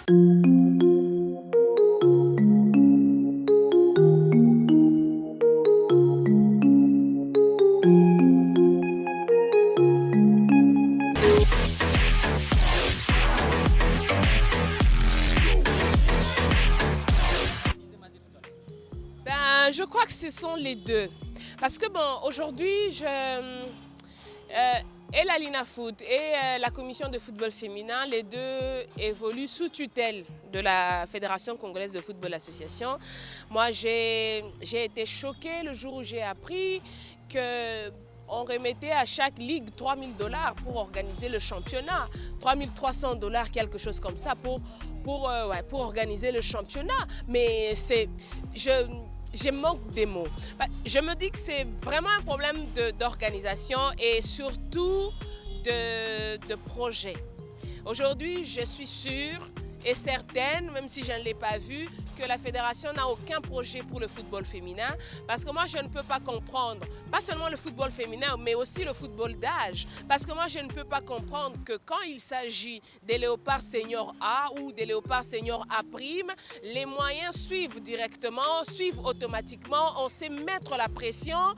Je crois que ce sont les deux. Parce que bon, aujourd'hui, et la Linafoot et la commission de football féminin, les deux évoluent sous tutelle de la Fédération congolaise de football association. Moi, j'ai été choquée le jour où j'ai appris qu'on remettait à chaque ligue 3 000 $ pour organiser le championnat. 3 300 $, quelque chose comme ça, pour organiser le championnat. Mais je manque des mots. Je me dis que c'est vraiment un problème d'organisation et surtout de projet. Aujourd'hui, je suis sûre et certaine, même si je ne l'ai pas vu, que la fédération n'a aucun projet pour le football féminin. Parce que moi, je ne peux pas comprendre, pas seulement le football féminin, mais aussi le football d'âge. Parce que moi, je ne peux pas comprendre que quand il s'agit des léopards senior A ou des léopards senior A', les moyens suivent directement, suivent automatiquement. On sait mettre la pression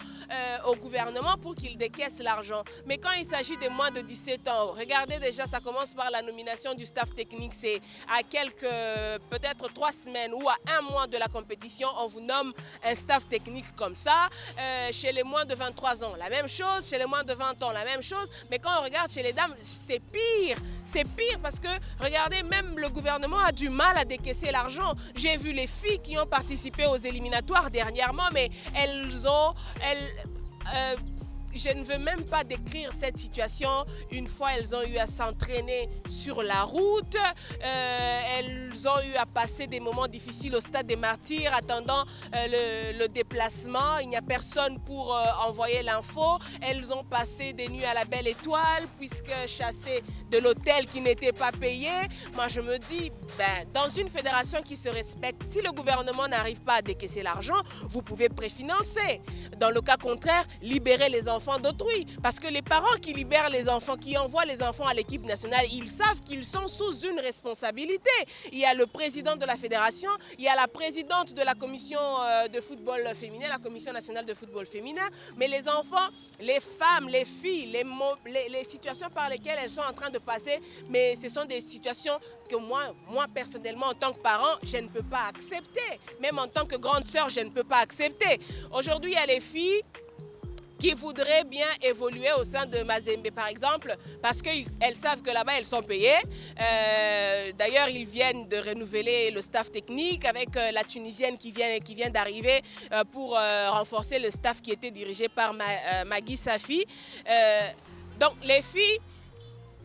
au gouvernement pour qu'il décaisse l'argent. Mais quand il s'agit des moins de 17 ans, regardez déjà, ça commence par la nomination du staff technique. C'est à peut-être 3 semaines ou à 1 mois de la compétition, on vous nomme un staff technique comme ça. Chez les moins de 23 ans, la même chose. Chez les moins de 20 ans, la même chose. Mais quand on regarde chez les dames, c'est pire. C'est pire parce que, regardez, même le gouvernement a du mal à décaisser l'argent. J'ai vu les filles qui ont participé aux éliminatoires dernièrement, mais je ne veux même pas décrire cette situation. Une fois, elles ont eu à s'entraîner sur la route. Elles ont eu à passer des moments difficiles au stade des Martyrs, attendant le déplacement. Il n'y a personne pour envoyer l'info. Elles ont passé des nuits à la Belle Étoile, puisque chassées de l'hôtel qui n'était pas payé. Moi, je me dis, dans une fédération qui se respecte, si le gouvernement n'arrive pas à décaisser l'argent, vous pouvez préfinancer. Dans le cas contraire, libérer les enfants d'autrui. Parce que les parents qui libèrent les enfants, qui envoient les enfants à l'équipe nationale, ils savent qu'ils sont sous une responsabilité. Il y a le président de la fédération, il y a la présidente de la commission de football féminin, la commission nationale de football féminin, mais les enfants, les femmes, les filles, les situations par lesquelles elles sont en train de passer, mais ce sont des situations que moi personnellement, en tant que parent, je ne peux pas accepter. Même en tant que grande sœur, je ne peux pas accepter. Aujourd'hui, il y a les filles qui voudraient bien évoluer au sein de Mazembe, par exemple, parce qu'elles savent que là-bas, elles sont payées. D'ailleurs, ils viennent de renouveler le staff technique avec la Tunisienne qui vient d'arriver pour renforcer le staff qui était dirigé par Magui Safi. Donc, les filles,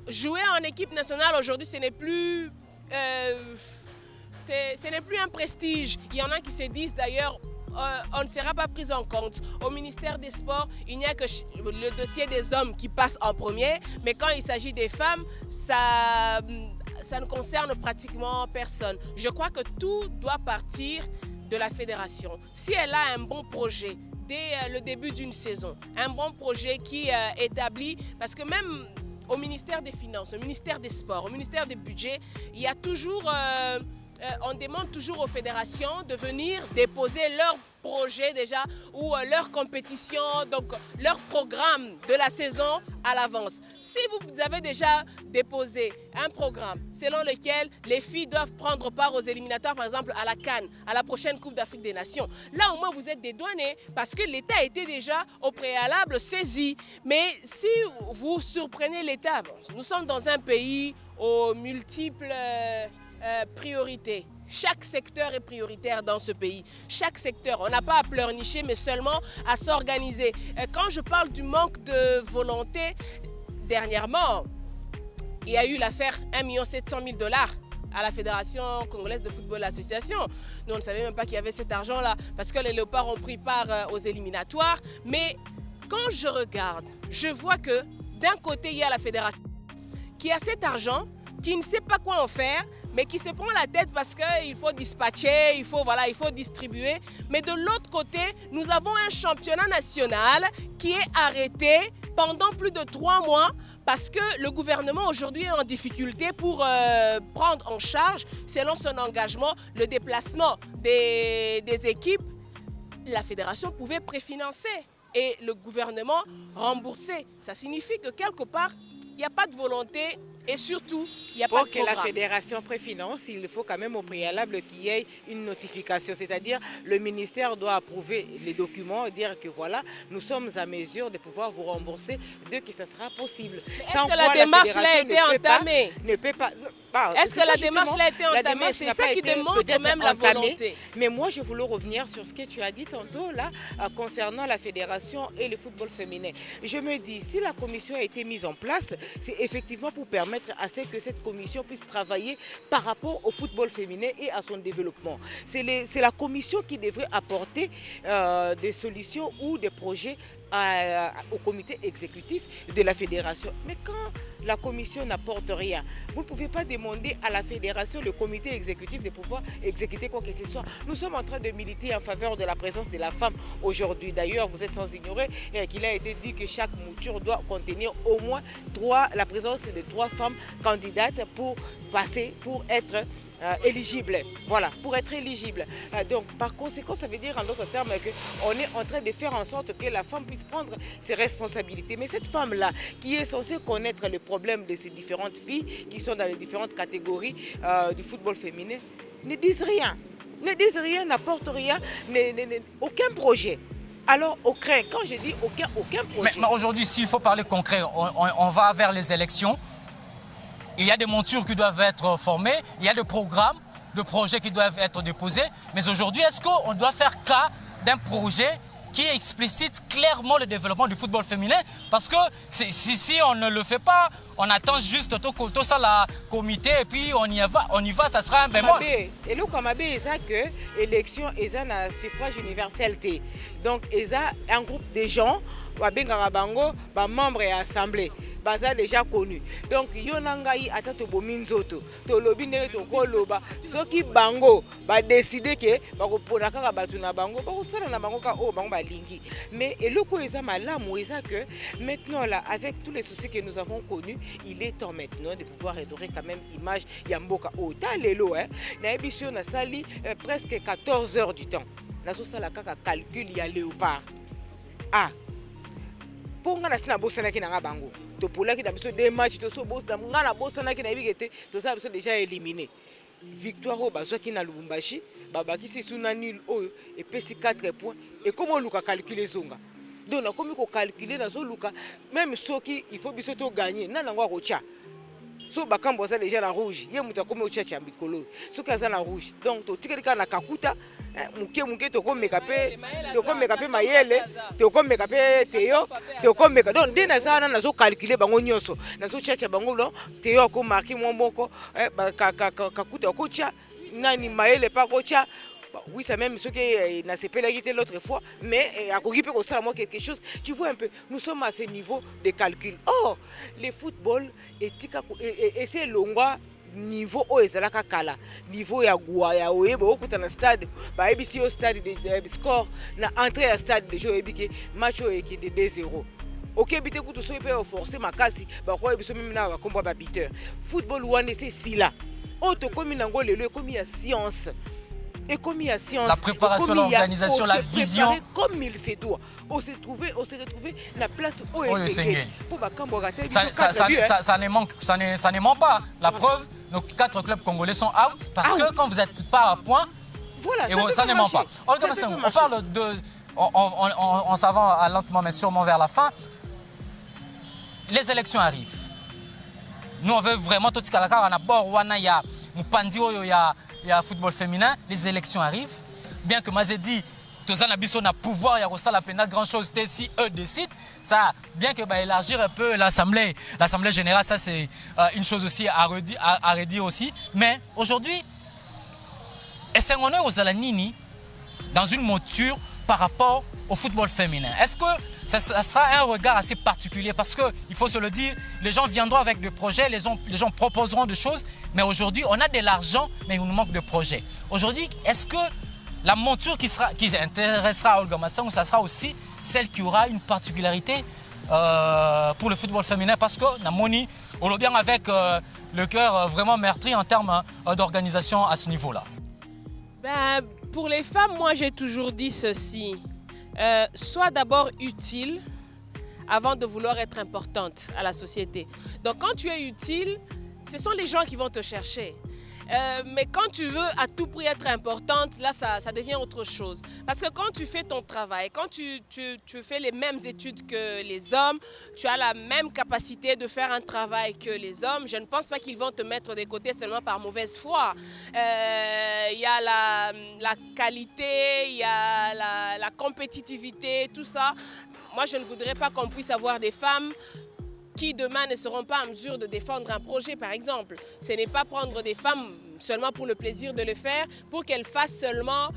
jouer en équipe nationale aujourd'hui, ce n'est plus un prestige. Il y en a qui se disent d'ailleurs, on ne sera pas pris en compte. Au ministère des Sports, il n'y a que le dossier des hommes qui passe en premier, mais quand il s'agit des femmes, ça ne concerne pratiquement personne. Je crois que tout doit partir de la fédération. Si elle a un bon projet dès le début d'une saison, un bon projet qui établit, parce que même au ministère des Finances, au ministère des Sports, au ministère des Budgets, il y a toujours... on demande toujours aux fédérations de venir déposer leur projet déjà ou leur compétition, donc leur programme de la saison à l'avance. Si vous avez déjà déposé un programme selon lequel les filles doivent prendre part aux éliminatoires, par exemple à la CAN, à la prochaine Coupe d'Afrique des Nations, là au moins vous êtes dédouanés parce que l'État était déjà au préalable saisi. Mais si vous surprenez l'État, nous sommes dans un pays aux multiples priorités. Chaque secteur est prioritaire dans ce pays. Chaque secteur. On n'a pas à pleurnicher, mais seulement à s'organiser. Quand je parle du manque de volonté, dernièrement, il y a eu l'affaire 1 700 000 $ à la Fédération congolaise de football association. Nous, on ne savait même pas qu'il y avait cet argent-là parce que les léopards ont pris part aux éliminatoires. Mais quand je regarde, je vois que d'un côté, il y a la fédération qui a cet argent, qui ne sait pas quoi en faire, mais qui se prend la tête parce qu'il faut dispatcher, il faut distribuer. Mais de l'autre côté, nous avons un championnat national qui est arrêté pendant plus de 3 mois parce que le gouvernement aujourd'hui est en difficulté pour prendre en charge, selon son engagement, le déplacement des équipes. La fédération pouvait préfinancer et le gouvernement rembourser. Ça signifie que quelque part, il n'y a pas de volonté et surtout, il n'y a pas de programme. Pour que la fédération préfinance, il faut quand même au préalable qu'il y ait une notification. C'est-à-dire, le ministère doit approuver les documents, dire que voilà, nous sommes à mesure de pouvoir vous rembourser dès que ça sera possible. Est-ce que la démarche a été entamée? Ne peut pas. Est-ce que la démarche a été entamée? C'est ça qui démontre même la volonté. Mais moi, je voulais revenir sur ce que tu as dit tantôt là, concernant la fédération et le football féminin. Je me dis, si la commission a été mise en place, c'est effectivement pour permettre à ce que cette commission puisse travailler par rapport au football féminin et à son développement. C'est la commission qui devrait apporter des solutions ou des projets au comité exécutif de la fédération. Mais quand la commission n'apporte rien, vous ne pouvez pas demander à la fédération, le comité exécutif de pouvoir exécuter quoi que ce soit. Nous sommes en train de militer en faveur de la présence de la femme aujourd'hui. D'ailleurs, vous êtes sans ignorer qu'il a été dit que chaque mouture doit contenir au moins la présence de 3 femmes candidates pour passer, pour être éligible. Voilà, pour être éligible. Donc, par conséquent, ça veut dire en d'autres termes qu'on est en train de faire en sorte que la femme puisse prendre ses responsabilités. Mais cette femme-là, qui est censée connaître le problème de ces différentes filles qui sont dans les différentes catégories du football féminin, ne disent rien. Ne disent rien, n'apportent rien, aucun projet. Alors, aucun, quand je dis aucun projet. Mais aujourd'hui, s'il faut parler concret, on va vers les élections. Il y a des montures qui doivent être formées, il y a des programmes, des projets qui doivent être déposés. Mais aujourd'hui, est-ce qu'on doit faire cas d'un projet qui explicite clairement le développement du football féminin? Parce que si on ne le fait pas, on attend juste tout ça, la comité, et puis on y va, ça sera un bémol. Et le Kamabé, c'est que l'élection est un suffrage universel. Donc, il y a un groupe de gens, membres et assemblées. Baza déjà connu. Donc yonangai atato bominzoto to lobine to koloba soki bango ba décider que ba ko pona kaka batu na bango ba ko sala na bango ka o bango ba lingi. Mais eloko eza malamu eza que maintenant là avec tous les soucis que nous avons connus, il est temps maintenant de pouvoir redorer quand même image ya mboka o ta lelo na émission na sali presque 14 heures du temps. Na so sala kaka calcul ya léopard. Ah pour nga na sina bosana ki na bango to pola ki da biso des matchs to so boss da nga na bosana ki na bigete to ça biso déjà éliminé victoire au bazwa ki na Lubumbashi babaki si suna nul oyo et pesi 4 points et comment luka calculer zonga donc na komi ko calculer na zo luka même soki il faut biso to gagner na ngwa ko cha so bakambo za déjà na rouge ye muta komi o cha cha bikolo soki aza na rouge donc to tikelika na kakuta muke tokomeka pe mayele tokomeka pe teyo tokomeka donc dès nazana nazo calculer bango nyonso nazo chacha bango lo teyo ko marquer mon boko kakuta ko cha nani mayele pa ko cha. Oui, c'est même ce qui n'a pas été l'autre fois, mais à côté de moi quelque chose. Tu vois un peu, nous sommes à ce niveau de calcul. Or, le football et c'est longa niveau o ezalaka kala niveau ya gwa ya oyeba okuta na stade ba ebisi au stade de score na entrée à stade de jeu ebiki match o ekinde 2-0. OK bité kutu so pe forcer makasi ba ko ebiso même na ba kombo ba biteur. Football wana c'est si là. Auto komi nango lelo komi ya science. Et comme il y a science, la préparation, l'organisation, la vision, comme il se doit, on s'est retrouvé la place où il s'est pour ça ne ment pas. La preuve, nos 4 clubs congolais sont out parce que quand vous n'êtes pas à point, voilà, ça ne ment pas. On parle de, on s'avance lentement mais sûrement vers la fin. Les élections arrivent. Nous on veut vraiment tout ce qu'il y a bord wana ya mupanzi oyo ya football féminin, les élections arrivent. Bien que Mazedi, Tozana Bisso n'a pouvoir, il y a aussi la pénale, grand chose, si eux décident, ça, bien que élargir un peu l'Assemblée générale, ça c'est une chose aussi à redire aussi. Mais aujourd'hui, est-ce qu'on est aux Alanini dans une monture par rapport au football féminin? Est-ce que ça sera un regard assez particulier? Parce qu'il faut se le dire, les gens viendront avec des projets, les gens proposeront des choses, mais aujourd'hui, on a de l'argent, mais il nous manque de projets. Aujourd'hui, est-ce que la monture qui intéressera Olga Massang, ça sera aussi celle qui aura une particularité pour le football féminin parce que Namoni, on l'a bien avec le cœur vraiment meurtri en termes d'organisation à ce niveau-là. Ben, pour les femmes, moi j'ai toujours dit ceci. Sois d'abord utile avant de vouloir être importante à la société. Donc quand tu es utile, ce sont les gens qui vont te chercher. Mais quand tu veux à tout prix être importante, là ça devient autre chose. Parce que quand tu fais ton travail, quand tu fais les mêmes études que les hommes, tu as la même capacité de faire un travail que les hommes, je ne pense pas qu'ils vont te mettre de côté seulement par mauvaise foi. Il y a la qualité, il y a la compétitivité, tout ça. Moi je ne voudrais pas qu'on puisse avoir des femmes qui demain ne seront pas en mesure de défendre un projet, par exemple. Ce n'est pas prendre des femmes seulement pour le plaisir de le faire, pour qu'elles fassent seulement,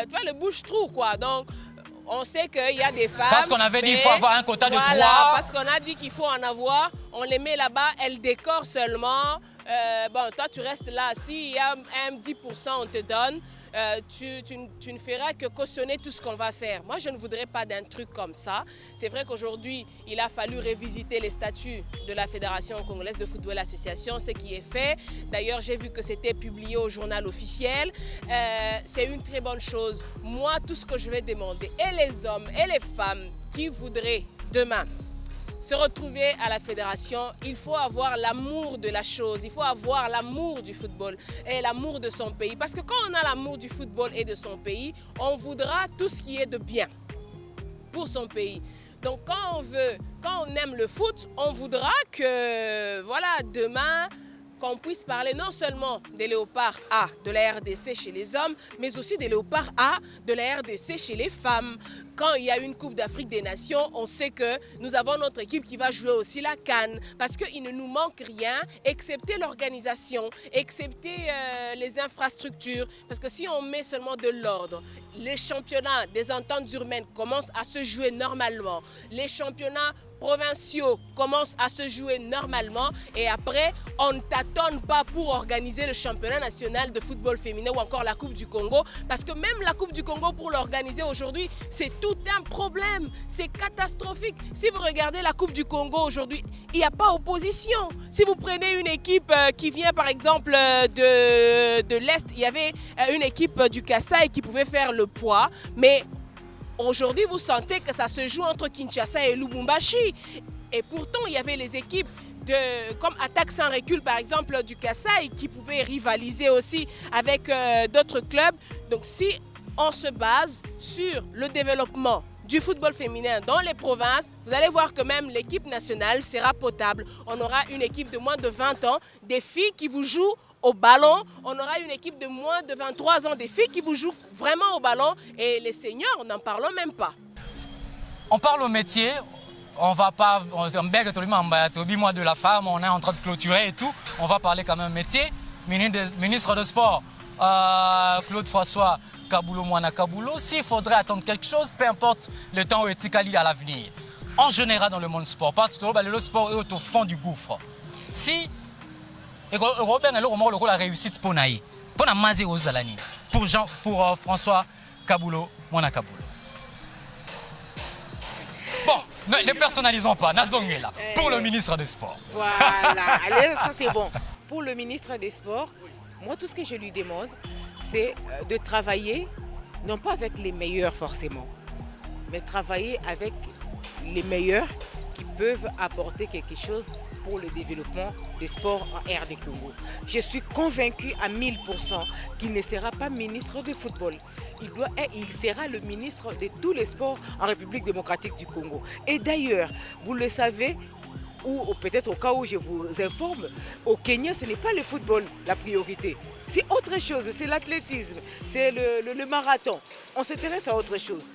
tu vois, le bouche-trou, quoi. Donc, on sait qu'il y a des femmes... Parce qu'on avait dit qu'il faut avoir un quota de 3. Parce qu'on a dit qu'il faut en avoir. On les met là-bas, elles décorent seulement. Bon, toi, tu restes là. S'il y a un 10%, on te donne. Tu ne feras que cautionner tout ce qu'on va faire. Moi, je ne voudrais pas d'un truc comme ça. C'est vrai qu'aujourd'hui, il a fallu révisiter les statuts de la Fédération congolaise de football association, ce qui est fait. D'ailleurs, j'ai vu que c'était publié au journal officiel. C'est une très bonne chose. Moi, tout ce que je vais demander, et les hommes et les femmes qui voudraient demain se retrouver à la fédération, il faut avoir l'amour de la chose, il faut avoir l'amour du football et l'amour de son pays. Parce que quand on a l'amour du football et de son pays, on voudra tout ce qui est de bien pour son pays. Donc quand on aime le foot, on voudra que, voilà, demain, qu'on puisse parler non seulement des léopards A de la RDC chez les hommes, mais aussi des léopards A de la RDC chez les femmes. Quand il y a une Coupe d'Afrique des Nations, on sait que nous avons notre équipe qui va jouer aussi la CAN, parce qu'il ne nous manque rien, excepté l'organisation, excepté les infrastructures. Parce que si on met seulement de l'ordre, les championnats des ententes urbaines commencent à se jouer normalement, les championnats provinciaux commencent à se jouer normalement et après, on ne tâtonne pas pour organiser le championnat national de football féminin ou encore la Coupe du Congo, parce que même la Coupe du Congo, pour l'organiser aujourd'hui, c'est tout un problème, c'est catastrophique. Si vous regardez la Coupe du Congo aujourd'hui, il n'y a pas opposition. Si vous prenez une équipe qui vient par exemple de l'Est, il y avait une équipe du Kasaï qui pouvait faire le poids, mais aujourd'hui, vous sentez que ça se joue entre Kinshasa et Lubumbashi. Et pourtant, il y avait les équipes comme Attaque sans recul, par exemple, du Kasaï, qui pouvaient rivaliser aussi avec d'autres clubs. Donc, si on se base sur le développement du football féminin dans les provinces, vous allez voir que même l'équipe nationale sera potable. On aura une équipe de moins de 20 ans, des filles qui vous jouent au ballon. On aura une équipe de moins de 23 ans, des filles qui vous jouent vraiment au ballon. Et les seniors, n'en parlons même pas. On parle au métier. On va pas, moi de la femme, on est en train de clôturer et tout. On va parler quand même métier. Ministre de Sport, Claude François Kaboulo Mwana Kaboulo, s'il faudrait attendre quelque chose, peu importe le temps où Etikali à l'avenir. En général dans le monde sport, parce que le sport est au fond du gouffre. Si Robert a la réussite pour Naï, pour Namazé Ozalani, pour François Kaboulo Mwana Kaboulo. Bon, ne personnalisons pas, Nazong est là, pour le ministre des Sports. Voilà, allez, ça c'est bon. Pour le ministre des Sports, moi tout ce que je lui demande, c'est de travailler, non pas avec les meilleurs forcément, mais travailler avec les meilleurs qui peuvent apporter quelque chose pour le développement des sports en RD Congo. Je suis convaincue à 1000% qu'il ne sera pas ministre de football. Il sera le ministre de tous les sports en République démocratique du Congo. Et d'ailleurs, vous le savez, ou peut-être au cas où je vous informe, au Kenya, ce n'est pas le football la priorité. C'est autre chose, c'est l'athlétisme, c'est le marathon. On s'intéresse à autre chose.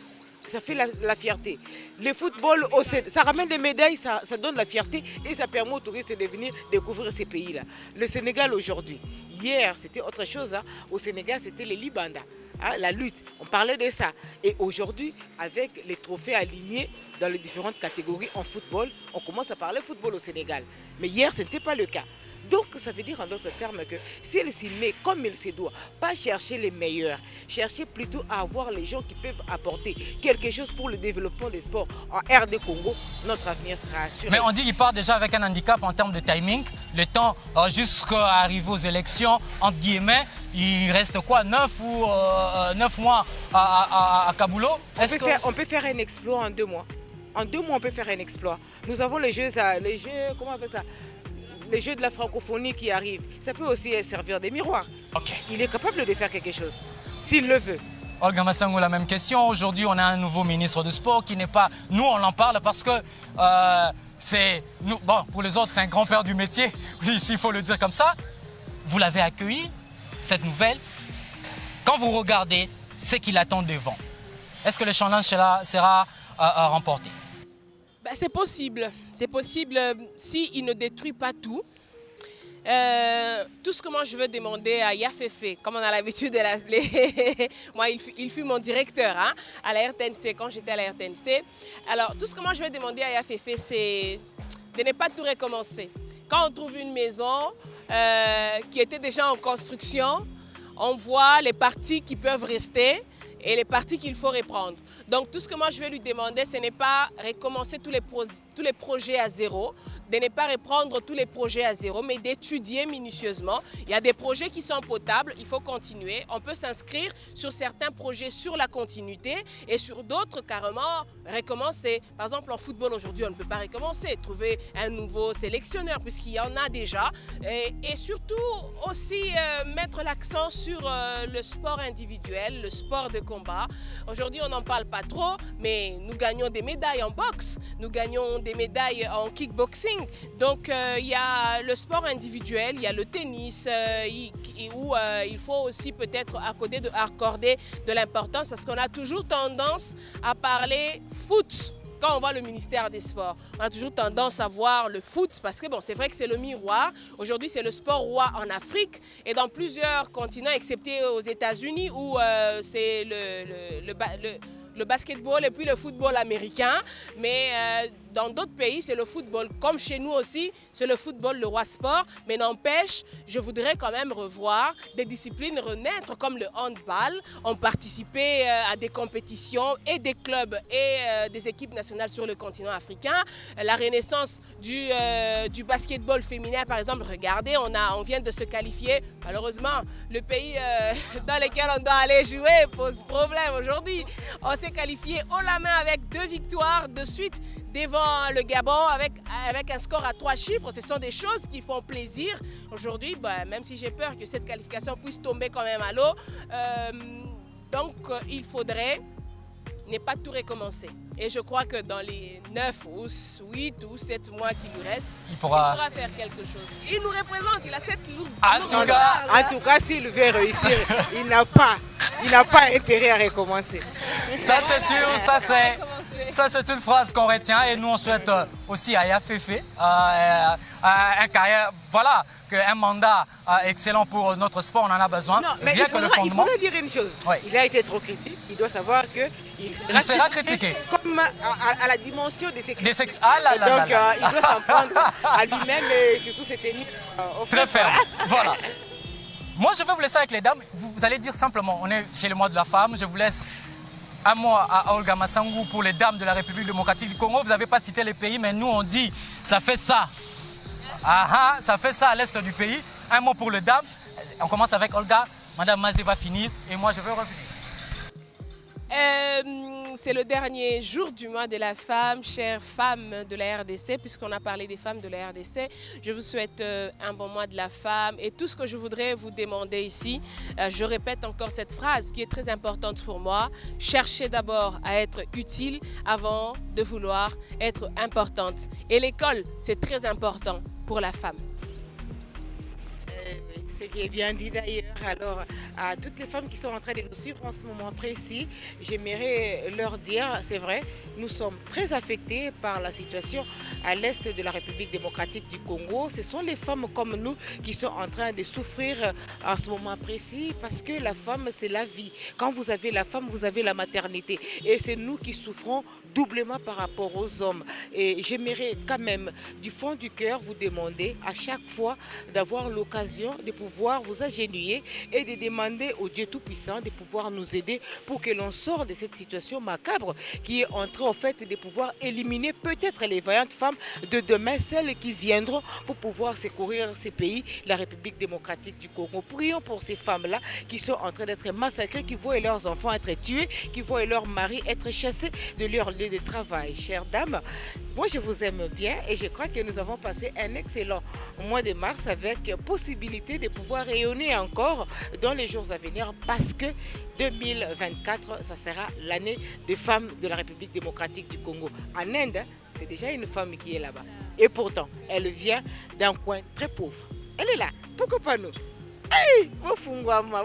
Ça fait la fierté. Le football, ça ramène des médailles, ça donne la fierté et ça permet aux touristes de venir découvrir ces pays-là. Le Sénégal aujourd'hui, hier c'était autre chose. Hein. Au Sénégal c'était les Libanda, hein, la lutte, on parlait de ça. Et aujourd'hui, avec les trophées alignés dans les différentes catégories en football, on commence à parler football au Sénégal. Mais hier, ce n'était pas le cas. Donc, ça veut dire en d'autres termes que si elle s'y met comme il se doit, pas chercher les meilleurs, chercher plutôt à avoir les gens qui peuvent apporter quelque chose pour le développement des sports en RD Congo, notre avenir sera assuré. Mais on dit qu'il part déjà avec un handicap en termes de timing. Le temps jusqu'à arriver aux élections, entre guillemets, il reste quoi, 9 mois à Kabulo? On peut faire un exploit en 2 mois. En 2 mois, on peut faire un exploit. Nous avons les jeux, comment on appelle ça? Les jeux de la francophonie qui arrivent. Ça peut aussi servir des miroirs. Okay. Il est capable de faire quelque chose, s'il le veut. Olga Massangou, la même question. Aujourd'hui, on a un nouveau ministre de sport qui n'est pas... Nous, on en parle parce que bon, pour les autres, c'est un grand-père du métier, s'il faut le dire comme ça. Vous l'avez accueilli, cette nouvelle. Quand vous regardez ce qu'il attend devant, est-ce que le challenge sera remporté? Ben, c'est possible s'il ne détruit pas tout. Tout ce que moi je veux demander à Yafefe, comme on a l'habitude de l'appeler, moi il fut mon directeur hein, à la RTNC quand j'étais à la RTNC. Alors tout ce que moi je veux demander à Yafefe, c'est de ne pas tout recommencer. Quand on trouve une maison qui était déjà en construction, on voit les parties qui peuvent rester et les parties qu'il faut reprendre. Donc tout ce que moi je vais lui demander, ce n'est pas recommencer tous les projets à zéro, de ne pas reprendre tous les projets à zéro, mais d'étudier minutieusement. Il y a des projets qui sont potables, il faut continuer. On peut s'inscrire sur certains projets sur la continuité et sur d'autres carrément recommencer. Par exemple en football aujourd'hui, on ne peut pas recommencer, trouver un nouveau sélectionneur puisqu'il y en a déjà. Et surtout aussi mettre l'accent sur le sport individuel, le sport de combat. Aujourd'hui on n'en parle pas trop, mais nous gagnons des médailles en boxe, nous gagnons des médailles en kickboxing. Donc il y a le sport individuel, il y a le tennis où il faut aussi peut-être accorder de l'importance parce qu'on a toujours tendance à parler foot. Quand on voit le ministère des Sports, on a toujours tendance à voir le foot parce que bon, c'est vrai que c'est le miroir. Aujourd'hui, c'est le sport roi en Afrique et dans plusieurs continents, excepté aux États-Unis où c'est le basketball et puis le football américain. Mais dans d'autres pays, c'est le football. Comme chez nous aussi, c'est le football, le roi sport. Mais n'empêche, je voudrais quand même revoir des disciplines renaître comme le handball. On participait à des compétitions et des clubs et des équipes nationales sur le continent africain. La renaissance du basketball féminin, par exemple, regardez, on vient de se qualifier. Malheureusement, le pays dans lequel on doit aller jouer pose problème aujourd'hui. On s'est qualifié haut la main avec 2 victoires de suite devant le Gabon avec un score à 3 chiffres. Ce sont des choses qui font plaisir. Aujourd'hui, même si j'ai peur que cette qualification puisse tomber quand même à l'eau, donc il faudrait ne pas tout recommencer. Et je crois que dans les 9 ou 8 ou 7 mois qui lui restent, il pourra faire quelque chose. Il nous représente, il a cette lourde. En tout cas, s'il veut réussir, il n'a pas intérêt à recommencer. Ça c'est sûr, ça c'est une phrase qu'on retient et nous on souhaite aussi à Yafefe un carrière, voilà, un mandat excellent pour notre sport, on en a besoin. Non, mais il faudrait dire une chose, ouais. Il a été trop critique, il doit savoir qu'il sera critiqué. Comme à la dimension de ses critiques. Donc il doit s'en prendre à lui-même et surtout ses techniques. Très ferme, voilà. Moi je vais vous laisser avec les dames, vous allez dire simplement, on est chez le mois de la femme, je vous laisse un mot à Olga Massangou pour les dames de la République démocratique du Congo. Vous n'avez pas cité les pays, mais nous on dit ça fait ça. Ça fait ça à l'est du pays. Un mot pour les dames. On commence avec Olga. Madame Mazé va finir et moi je vais revenir. C'est le dernier jour du mois de la femme, chères femmes de la RDC, puisqu'on a parlé des femmes de la RDC. Je vous souhaite un bon mois de la femme et tout ce que je voudrais vous demander ici, je répète encore cette phrase qui est très importante pour moi. Cherchez d'abord à être utile avant de vouloir être importante. Et l'école, c'est très important pour la femme. C'est qui est bien dit d'ailleurs. Alors, à toutes les femmes qui sont en train de nous suivre en ce moment précis, j'aimerais leur dire, c'est vrai, nous sommes très affectés par la situation à l'est de la République démocratique du Congo. Ce sont les femmes comme nous qui sont en train de souffrir en ce moment précis parce que la femme, c'est la vie. Quand vous avez la femme, vous avez la maternité. Et c'est nous qui souffrons doublement par rapport aux hommes. Et j'aimerais quand même, du fond du cœur, vous demander à chaque fois d'avoir l'occasion de pouvoir vous agenouiller et de demander au Dieu Tout-Puissant de pouvoir nous aider pour que l'on sorte de cette situation macabre qui est en train, en fait, de pouvoir éliminer peut-être les vaillantes femmes de demain, celles qui viendront pour pouvoir secourir ces pays, la République démocratique du Congo. Prions pour ces femmes-là qui sont en train d'être massacrées, qui voient leurs enfants être tués, qui voient leurs maris être chassés de leur lieu de travail. Chères dames, moi je vous aime bien et je crois que nous avons passé un excellent mois de mars avec possibilité de pouvoir rayonner encore dans les jours à venir parce que 2024, ça sera l'année des femmes de la République démocratique du Congo. En Inde, c'est déjà une femme qui est là-bas. Et pourtant, elle vient d'un coin très pauvre. Elle est là. Pourquoi pas nous? Hey, vous fungwama.